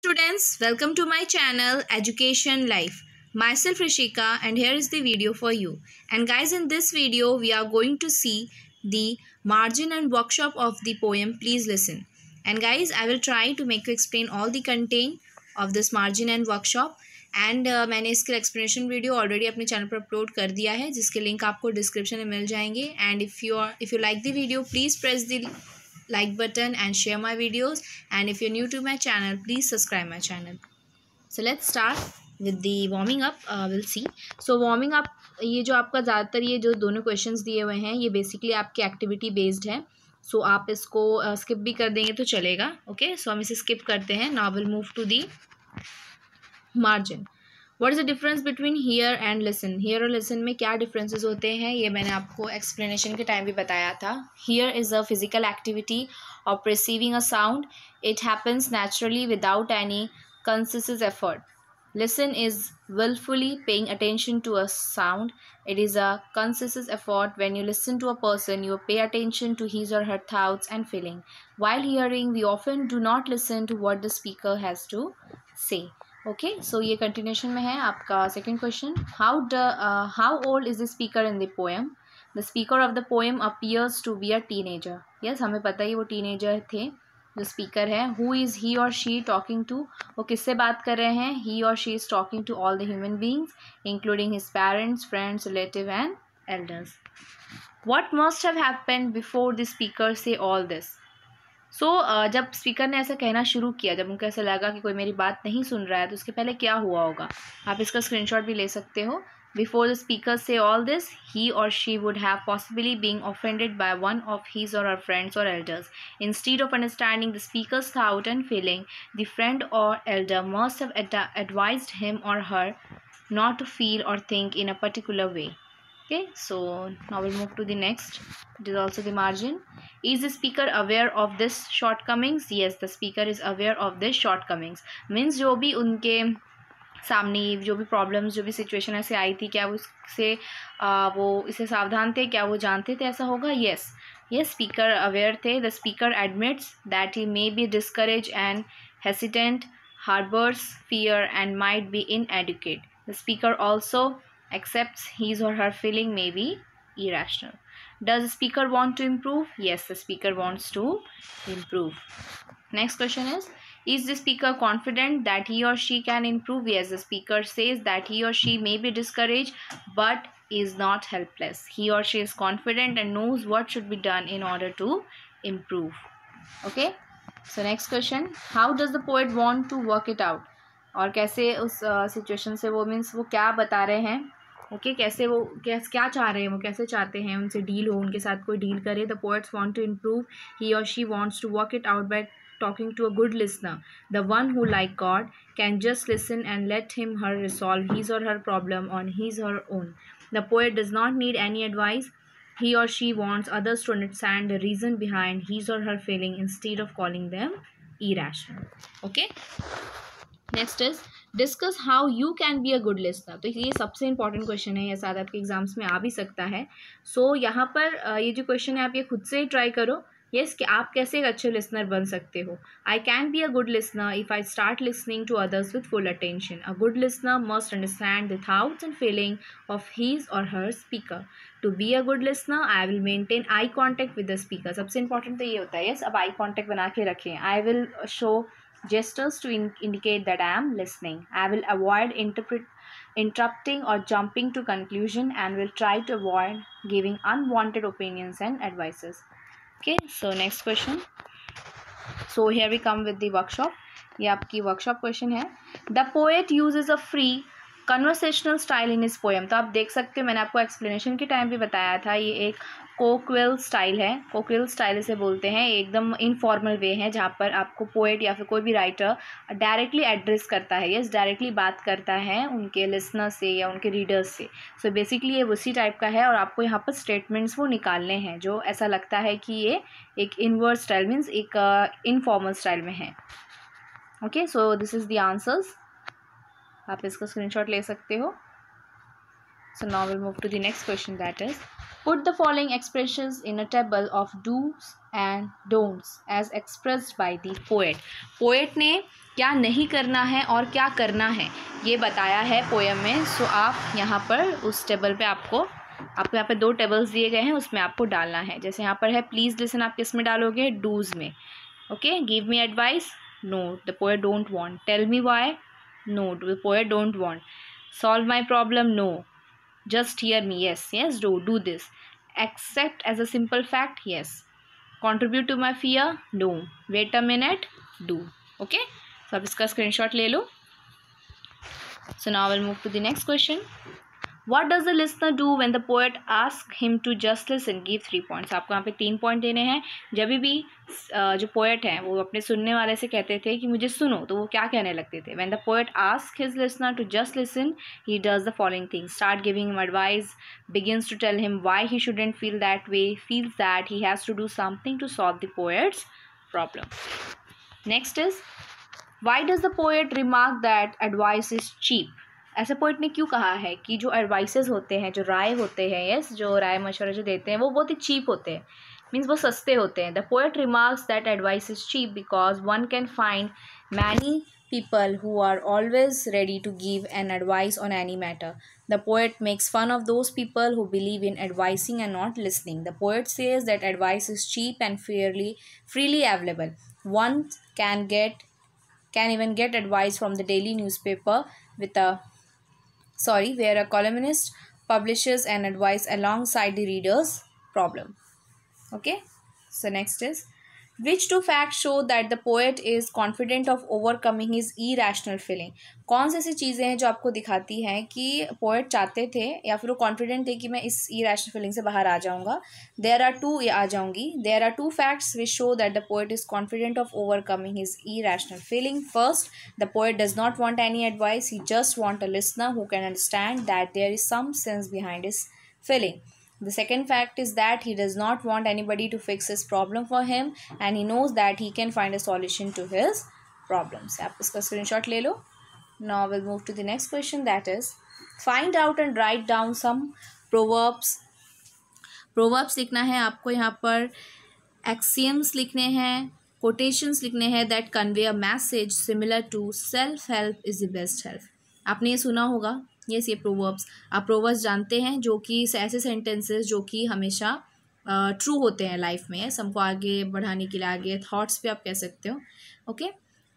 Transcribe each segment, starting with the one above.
Students, welcome to my channel Education Life. Myself Rishika and here is the video for you. And guys, in this video we are going to see the margin and workshop of the poem. Please listen. And guys, I will try to make you explain all the content of this margin and workshop. And मैंने इसके explanation video already अपने channel पर upload कर दिया है, जिसके link आपको description में मिल जाएंगे. And if you like the video, please press the like button and share my videos, and if you're new to my channel, please subscribe my channel. So let's start with the warming up. We'll see. So warming up, ये जो आपका ज़्यादातर ये जो दोनों questions दिए हुए हैं ये बेसिकली आपके एक्टिविटी बेस्ड है. सो आप इसको स्किप भी कर देंगे तो चलेगा. ओके, सो हम इसे स्किप करते हैं. Now will move to the margin. What is the difference between hear and listen. Hear और लिसन में क्या डिफरेंसेस होते हैं ये मैंने आपको एक्सप्लेनेशन के टाइम भी बताया था. Here is a physical activity of receiving a sound. It happens naturally without any conscious effort. Listen is willfully paying attention to a sound. It is a conscious effort. When you listen to a person, you pay attention to his or her thoughts and feeling. While hearing, we often do not listen to what the speaker has to say. Okay, so ये continuation में है आपका second question. How old is the speaker in the poem? The speaker of the poem appears to be a teenager. Yes, हमें पता है वो teenager थे. जो स्पीकर है, हु इज़ ही और शी टॉकिंग टू, वो किससे बात कर रहे हैं. ही और she is talking to all the human beings including his parents, friends, relative and elders. What must have happened before the speaker say all this. So जब speaker ने ऐसा कहना शुरू किया, जब उनको ऐसा लगा कि कोई मेरी बात नहीं सुन रहा है, तो उसके पहले क्या हुआ होगा. आप इसका स्क्रीनशॉट भी ले सकते हो. Before the speaker say all this, he or she would have possibly been offended by one of his or her friends or elders. Instead of understanding the speaker's thought and feeling, the friend or elder must have advised him or her not to feel or think in a particular way. Okay, so now we'll move to the next. It is also the margin. Is the speaker aware of this shortcomings? Yes, the speaker is aware of this shortcomings. Means जो भी उनके सामने जो भी problems, जो भी situation ऐसे आई थी, क्या वो उससे वो इससे सावधान थे, क्या वो जानते थे ऐसा होगा. येस, स्पीकर अवेयर थे. The speaker admits that he may be discourage and hesitant, harbours fear and might be inadequate. The speaker also accepts his or her feeling may be irrational. Does the speaker want to improve? Yes, the speaker wants to improve. Next question is the speaker confident that he or she can improve? Yes, the speaker says that he or she may be discouraged but is not helpless. He or she is confident and knows what should be done in order to improve. Okay, so next question, how does the poet want to work it out. और कैसे उस situation से वो means वो क्या बता रहे हैं. ओके, कैसे वो क्या चाह रहे हैं, वो कैसे चाहते हैं उनसे डील हो, उनके साथ कोई डील करे. The poets want to improve. He और she wants to work it out by talking to a good listener, the one who, like God, can just listen and let him her resolve his or her problem on his or her own. The poet does not need any advice. He or she wants others to understand the reason behind his or her feeling instead of calling them irrational. Okay, next is discuss how you can be a good listener. तो ये सबसे important question है, ये शायद आपके exams में आ भी सकता है. सो यहाँ पर ये जो क्वेश्चन है आप ये खुद से ही ट्राई करो. यस, कि आप कैसे एक अच्छे लिसनर बन सकते हो. I can be a good listener if I start listening to others with full attention. A good listener must understand the thoughts and feeling of his or her speaker. To be a good listener I will maintain eye contact with the speaker. सबसे important तो ये होता है. Yes, अब eye contact बना के रखें. I will show gestures to indicate that I am listening. I will avoid interrupting or jumping to conclusion and will try to avoid giving unwanted opinions and advices. Okay, so next question. So here we come with the workshop. ये आपकी workshop question है. The poet uses a free conversational style in इस poem. तो आप देख सकते हो, मैंने आपको एक्सप्लेनेशन के टाइम भी बताया था, ये एक कोक्विल स्टाइल है. कोक्विल स्टाइल इसे बोलते हैं. एकदम इनफॉर्मल वे है जहाँ पर आपको पोएट या फिर कोई भी राइटर डायरेक्टली एड्रेस करता है. यस, डायरेक्टली बात करता है उनके लिसनर से या उनके रीडर्स से. सो बेसिकली ये उसी टाइप का है और आपको यहाँ पर स्टेटमेंट्स वो निकालने हैं जो ऐसा लगता है कि ये एक इनवर्ड स्टाइल मीन्स एक इनफॉर्मल स्टाइल में है. Okay, so this is the answers. आप इसका स्क्रीनशॉट ले सकते हो. So now will move to the next question, that is Put the following expressions in a table of do's and don'ts as expressed by the poet. Poet ने क्या नहीं करना है और क्या करना है ये बताया है पोएम में. सो आप यहाँ पर उस टेबल पे आपको यहाँ पे 2 टेबल्स दिए गए हैं, उसमें आपको डालना है. जैसे यहाँ पर है प्लीज़ लिसन, आप किस में डालोगे? डूज में. Okay. Give me advice, no the poet don't want. Tell me why, no the poet don't want. Solve my problem, no. Just hear me, yes, yes, do this. Accept as a simple fact, yes. Contribute to my fear, no. Wait a minute, do. Okay, so अब इसका screenshot ले लो. So now we'll move to the next question. What does the listener do when the poet asks him to just listen? Give 3 points. आपको यहाँ पे 3 point देने हैं. जब भी जो पोएट हैं वो अपने सुनने वाले से कहते थे कि मुझे सुनो, तो वो क्या कहने लगते थे? When the poet asks his listener to just listen, he does the following things: start giving him advice, begins to tell him why he shouldn't feel that way, feels that he has to do something to solve the poet's problem. Next is, why does the poet remark that advice is cheap? ऐसे poet ने क्यों कहा है कि जो advices होते हैं, जो राय होते हैं, यस, जो राय मशवरा जो देते हैं वो बहुत ही चीप होते हैं, मीन्स वो सस्ते होते हैं. The poet remarks that advice is cheap because one can find many people who are always ready to give an advice on any matter. The poet makes fun of those people who believe in advising and not listening. The poet says that advice is cheap and freely available. One can even get advice from the daily newspaper where a columnist publishes an advice alongside the reader's problem. Okay, so next is, which 2 facts show that the poet is confident of overcoming his irrational feeling? कौन सी ऐसी चीज़ें हैं जो आपको दिखाती हैं कि poet चाहते थे या फिर वो कॉन्फिडेंट थे कि मैं इस irrational feeling से बाहर आ जाऊंगा? There are 2 facts which show that the poet is confident of overcoming his irrational feeling. First, the poet does not want any advice. He just wants a listener who can understand that there is some sense behind his feeling. The second fact is that he does not want anybody to fix his problem for him, and he knows that he can find a solution to his problems. आप इसका screenshot ले लो. Now we'll move to the next question, that is, find out and write down some proverbs. Proverbs लिखना है आपको, यहाँ पर axioms लिखने हैं, quotations लिखने हैं that convey a message similar to self help is the best help. आपने ये सुना होगा, ये प्रोवर्ब्स. आप प्रोवर्ब्स जानते हैं जो कि ऐसे सेंटेंसेस जो कि हमेशा ट्रू होते हैं लाइफ में, सबको आगे बढ़ाने के लिए, आगे थॉट्स पे आप कह सकते हो. ओके.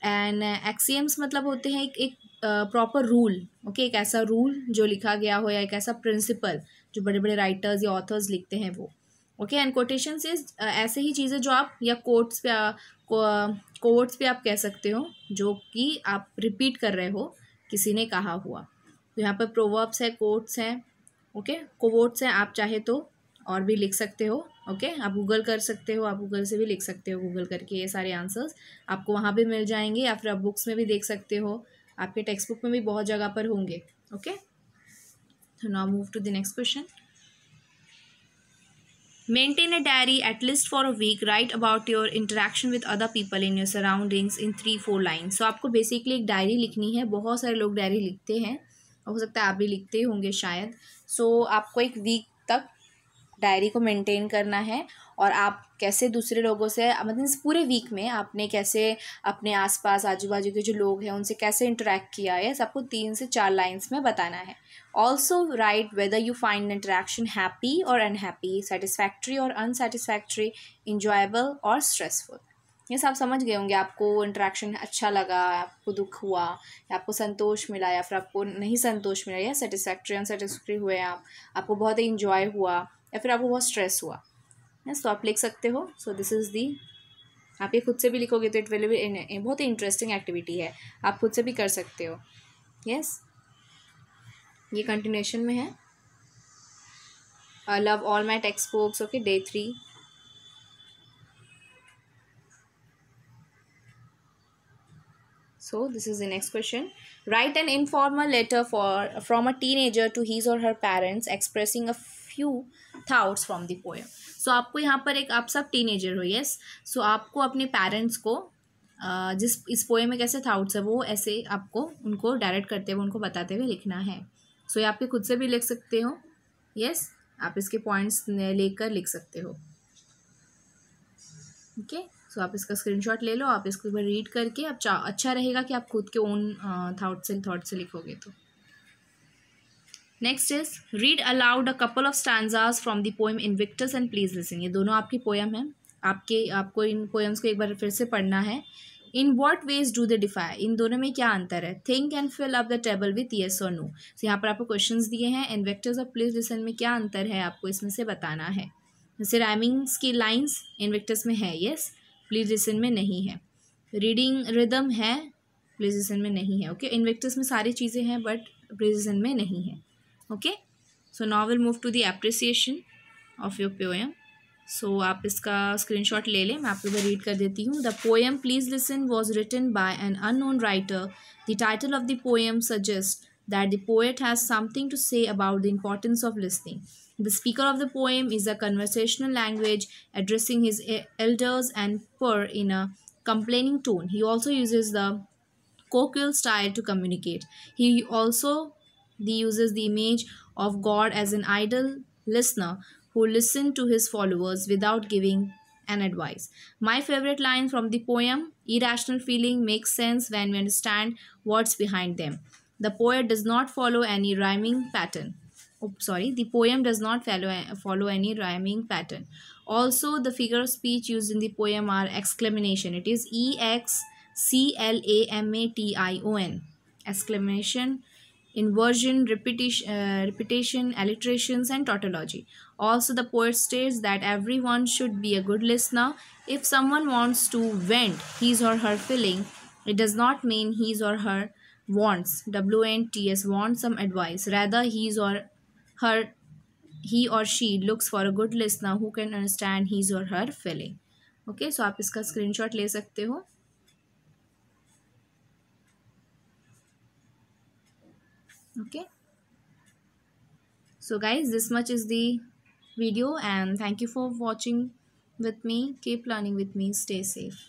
एंड एक्सियम्स मतलब होते हैं एक प्रॉपर रूल. ओके, एक ऐसा रूल जो लिखा गया हो या एक ऐसा प्रिंसिपल जो बड़े बड़े राइटर्स या ऑथर्स लिखते हैं वो. ओके. एंड कोटेशंस इज ऐसे ही चीज़ें जो आप, या कोट्स पे आप कह सकते हो जो कि आप रिपीट कर रहे हो, किसी ने कहा हुआ. तो यहाँ पर प्रोवर्ब्स है, कोट्स हैं. ओके, कोट्स हैं. आप चाहे तो और भी लिख सकते हो. ओके, आप गूगल कर सकते हो, आप गूगल से भी लिख सकते हो. गूगल करके ये सारे आंसर्स आपको वहाँ भी मिल जाएंगे, या फिर आप बुक्स में भी देख सकते हो, आपके टेक्स्ट बुक में भी बहुत जगह पर होंगे. ओके, तो now move to the next question. Maintain a diary at least for a week. Write about your interaction with other people in your surroundings in 3-4 lines. So आपको बेसिकली एक diary लिखनी है. बहुत सारे लोग डायरी लिखते हैं, हो सकता है आप भी लिखते ही होंगे शायद. सो आपको एक वीक तक डायरी को मेंटेन करना है, और आप कैसे दूसरे लोगों से, मतलब इस पूरे वीक में आपने कैसे अपने आसपास आजू बाजू के जो लोग हैं उनसे कैसे इंटरेक्ट किया है, सबको 3 से 4 लाइन्स में बताना है. Also right whether you find interaction happy और अनहैप्पी, सेटिस्फैक्ट्री और अनसेटिस्फैक्ट्री, इंजॉयबल और स्ट्रेसफुल. ये सब समझ गए होंगे. आपको इंटरेक्शन अच्छा लगा, आपको दुख हुआ, या आपको संतोष मिला, या फिर आपको नहीं संतोष मिला, या सेटिस्फैक्ट्री अनसेटिस्फैक्ट्री हुए आपको बहुत ही इंजॉय हुआ, या फिर आपको बहुत स्ट्रेस हुआ. यस, तो आप लिख सकते हो. सो दिस इज़ दी, आप ये खुद से भी लिखोगे तो इट विल बी बहुत ही इंटरेस्टिंग एक्टिविटी है, आप खुद से भी कर सकते हो. यस, ये कंटिन्यूशन में है. I love all my text books. Okay, day 3. So this is the next question. Write an informal letter from a teenager to his or her parents expressing a few thoughts from the poem. So आपको यहाँ पर एक, आप सब teenager हो. Yes, सो आपको अपने parents को इस पोएम में कैसे थाट्स है वो ऐसे आपको उनको डायरेक्ट करते हुए, उनको बताते हुए लिखना है. सो ये आपके खुद से भी लिख सकते हो. यस, आप इसके पॉइंट्स लेकर लिख सकते हो। ओके, सो आप इसका स्क्रीनशॉट ले लो, आप इसको एक बार रीड करके आप अच्छा रहेगा कि आप खुद के ओन थॉट से लिखोगे तो। Next is read aloud a couple of stanzas from the poem Invictus and please listen. ये दोनों आपकी पोएम है, आपको इन पोएम्स को एक बार फिर से पढ़ना है। In what ways do they differ, इन दोनों में क्या अंतर है। Think and fill up the table with yes or no. तो यहाँ पर आपको क्वेश्चंस दिए हैं, इनविक्टस और प्लीज लिसन में क्या अंतर है आपको इसमें से बताना है। जैसे राइमिंग्स की लाइन्स इनविक्टस में है येस, प्लीज लिसन में नहीं है। रीडिंग रिदम है, प्लीज लिसन में नहीं है। ओके, इनविक्टस में सारी चीज़ें हैं बट प्लीज लिसन में नहीं है। Okay, so now will move to the appreciation of your poem. So आप इसका स्क्रीनशॉट ले लें, मैं आपको रीड कर देती हूँ। The poem please listen was written by an unknown writer. The title of the poem suggest that the poet has something to say about the importance of listening. The speaker of the poem is a conversational language, addressing his elders and purr in a complaining tone. He also uses the colloquial style to communicate. He also uses the image of God as an idle listener who listened to his followers without giving an advice. My favorite line from the poem, irrational feeling makes sense when we understand what's behind them. The poet does not follow any rhyming pattern. The poem does not follow any rhyming pattern. Also, the figure of speech used in the poem are exclamation. It is exclamation, exclamation, inversion, repetition, alliterations, and tautology. Also, the poet states that everyone should be a good listener. If someone wants to vent his or her feeling, it does not mean his or her wants, WNTS, wants some advice. Rather, he or she looks for a good listener who can understand his or her feeling. Okay, so आप इसका screenshot ले सकते हो। Okay, so guys, this much is the video and thank you for watching with me. Keep learning with me. Stay safe.